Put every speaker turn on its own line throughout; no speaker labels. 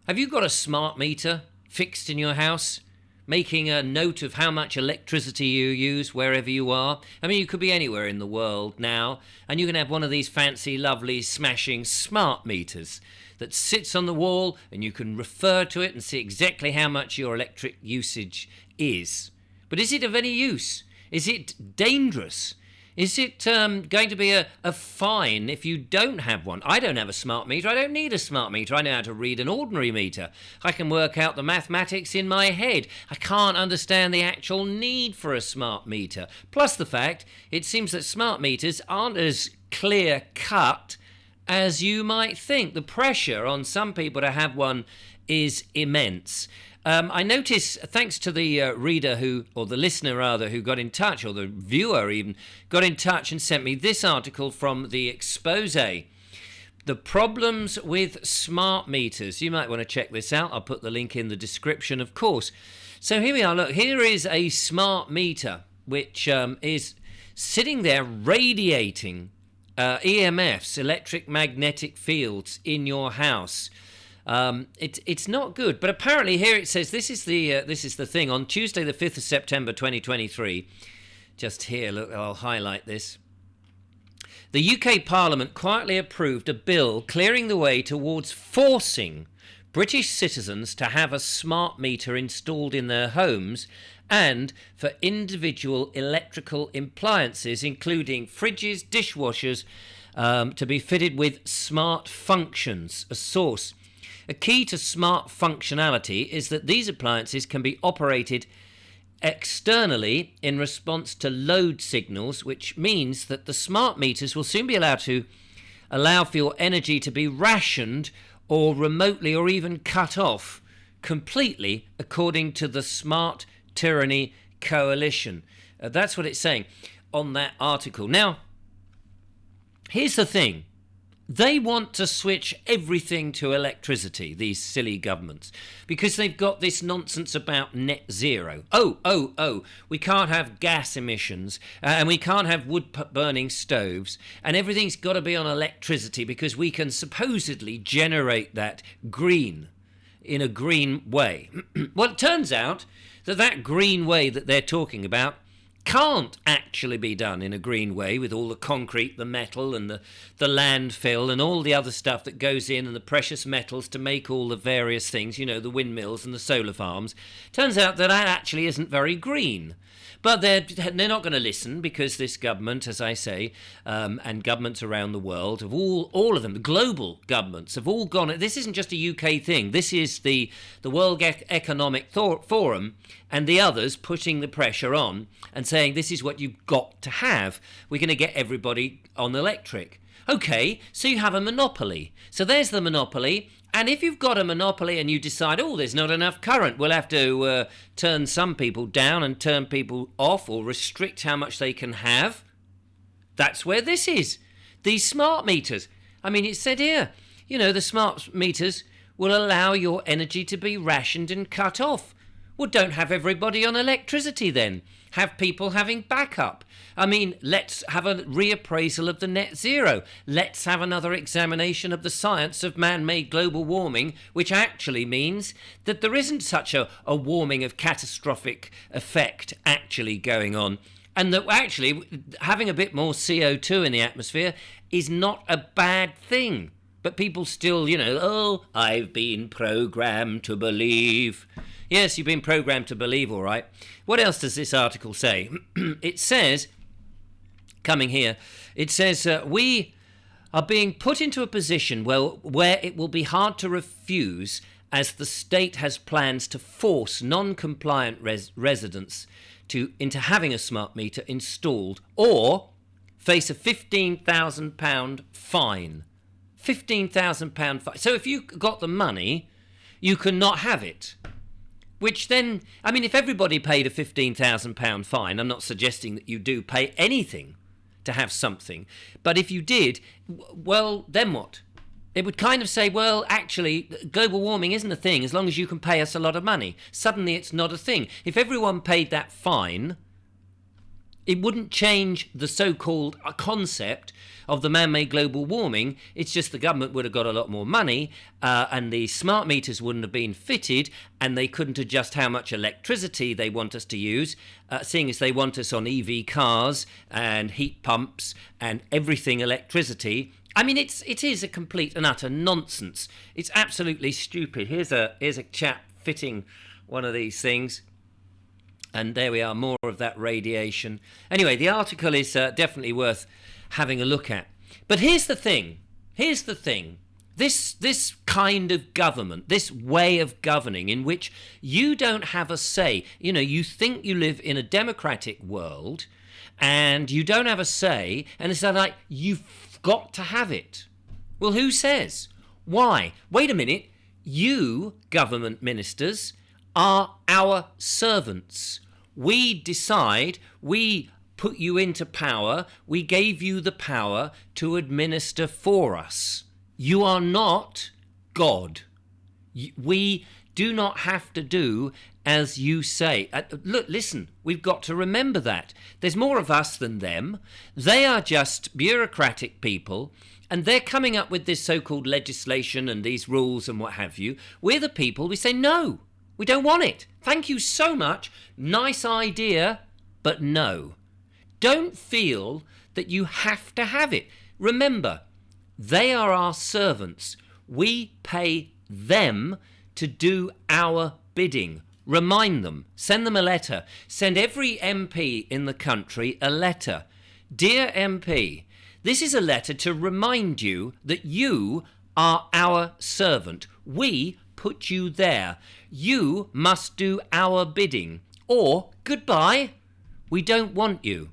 Have you got a smart meter fixed in your house, making a note of how much electricity you use wherever you are? I mean, you could be anywhere in the world now, and you can have one of these fancy, lovely, smashing smart meters that sits on the wall, and you can refer to it and see exactly how much your electric usage is. But is it of any use? Is it dangerous? Is it going to be a fine if you don't have one? I don't have a smart meter. I don't need a smart meter. I know how to read an ordinary meter. I can work out the mathematics in my head. I can't understand the actual need for a smart meter. Plus the fact, it seems that smart meters aren't as clear-cut as you might think. The pressure on some people to have one is immense. I notice, thanks to the reader or the listener rather, who got in touch, or the viewer even, got in touch and sent me this article from the Expose. The problems with smart meters. You might want to check this out. I'll put the link in the description, of course. So here we are. Look, here is a smart meter, which is sitting there radiating EMFs, electric fields, in your house. It's not good, but apparently here it says this is the thing. On Tuesday, the 5th of September, 2023. Just here, look, I'll highlight this. The UK Parliament quietly approved a bill clearing the way towards forcing British citizens to have a smart meter installed in their homes, and for individual electrical appliances, including fridges, dishwashers, to be fitted with smart functions. A source. A key to smart functionality is that these appliances can be operated externally in response to load signals, which means that the smart meters will soon be allowed to allow for your energy to be rationed or remotely or even cut off completely, according to the Smart Tyranny Coalition. That's what it's saying on that article. Now, here's the thing. They want to switch everything to electricity, these silly governments, because they've got this nonsense about net zero. We can't have gas emissions, and we can't have wood-burning stoves, and everything's got to be on electricity because we can supposedly generate that green, in a green way. Well, it turns out that green way that they're talking about can't actually be done in a green way, with all the concrete, the metal and the landfill and all the other stuff that goes in, and the precious metals to make all the various things, you know, the windmills and the solar farms. Turns out that actually isn't very green. But they're not going to listen, because this government, as I say, and governments around the world, have all of them, the global governments, have all gone. This isn't just a UK thing. This is the World Economic Forum and the others putting the pressure on and saying, this is what you've got to have. We're going to get everybody on electric. Okay, so you have a monopoly. So there's the monopoly. And if you've got a monopoly and you decide, there's not enough current, we'll have to turn some people down and turn people off, or restrict how much they can have. That's where this is. These smart meters. I mean, it said here, the smart meters will allow your energy to be rationed and cut off. Well, don't have everybody on electricity then. Have people having backup. I mean, let's have a reappraisal of the net zero. Let's have another examination of the science of man-made global warming, which actually means that there isn't such a warming of catastrophic effect actually going on. And that actually having a bit more CO2 in the atmosphere is not a bad thing. But people still, I've been programmed to believe. Yes, you've been programmed to believe, all right. What else does this article say? It says, coming here, it says, we are being put into a position where it will be hard to refuse, as the state has plans to force non-compliant residents into having a smart meter installed, or face a £15,000 fine. £15,000 fine. So if you got the money, you can not have it. Which then, I mean, if everybody paid a £15,000 fine, I'm not suggesting that you do pay anything to have something, but if you did, well, then what? It would kind of say, well, actually, global warming isn't a thing as long as you can pay us a lot of money. Suddenly it's not a thing. If everyone paid that fine, It wouldn't change the so-called concept of the man-made global warming. It's just the government would have got a lot more money, and the smart meters wouldn't have been fitted, and they couldn't adjust how much electricity they want us to use, seeing as they want us on EV cars and heat pumps and everything electricity. I mean, it is a complete and utter nonsense. It's absolutely stupid. Here's a chap fitting one of these things. And there we are, more of that radiation. Anyway, the article is definitely worth having a look at. But here's the thing. This kind of government, this way of governing in which you don't have a say. You know, you think you live in a democratic world and you don't have a say, and it's like, you've got to have it. Well, who says? Why? Wait a minute. You, government ministers, are our servants. We decide, we put you into power, we gave you the power to administer for us. You are not God. We do not have to do as you say. Look, listen, we've got to remember that. There's more of us than them. They are just bureaucratic people, and they're coming up with this so-called legislation and these rules and what have you. We're the people, we say no. We don't want it. Thank you so much. Nice idea, but no. Don't feel that you have to have it. Remember, they are our servants. We pay them to do our bidding. Remind them. Send them a letter. Send every MP in the country a letter. Dear MP, this is a letter to remind you that you are our servant. We put you there. You must do our bidding, or goodbye, we don't want you.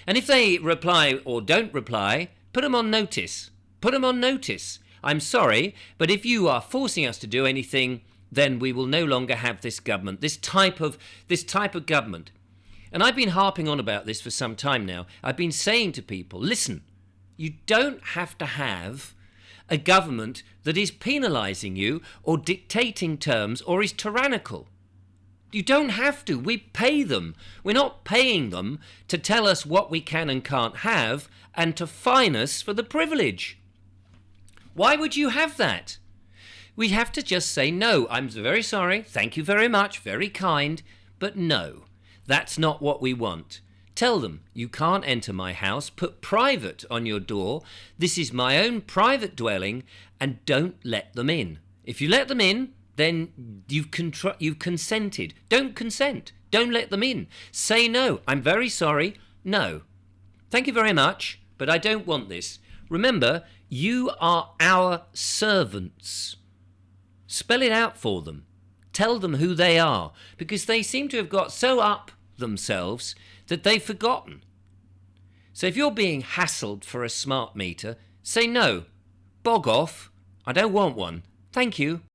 And if they reply or don't reply, put them on notice. Put them on notice. I'm sorry, but if you are forcing us to do anything, then we will no longer have this government, this type of government. And I've been harping on about this for some time now. I've been saying to people, listen, you don't have to have a government that is penalising you or dictating terms or is tyrannical. You don't have to. We pay them. We're not paying them to tell us what we can and can't have and to fine us for the privilege. Why would you have that? We have to just say no. I'm very sorry. Thank you very much. Very kind. But no, that's not what we want. Tell them, you can't enter my house, put private on your door, this is my own private dwelling, and don't let them in. If you let them in, then you've consented. Don't consent. Don't let them in. Say no. I'm very sorry. No. Thank you very much, but I don't want this. Remember, you are our servants. Spell it out for them. Tell them who they are, because they seem to have got so up themselves that they've forgotten. So if you're being hassled for a smart meter, say no. Bog off. I don't want one. Thank you.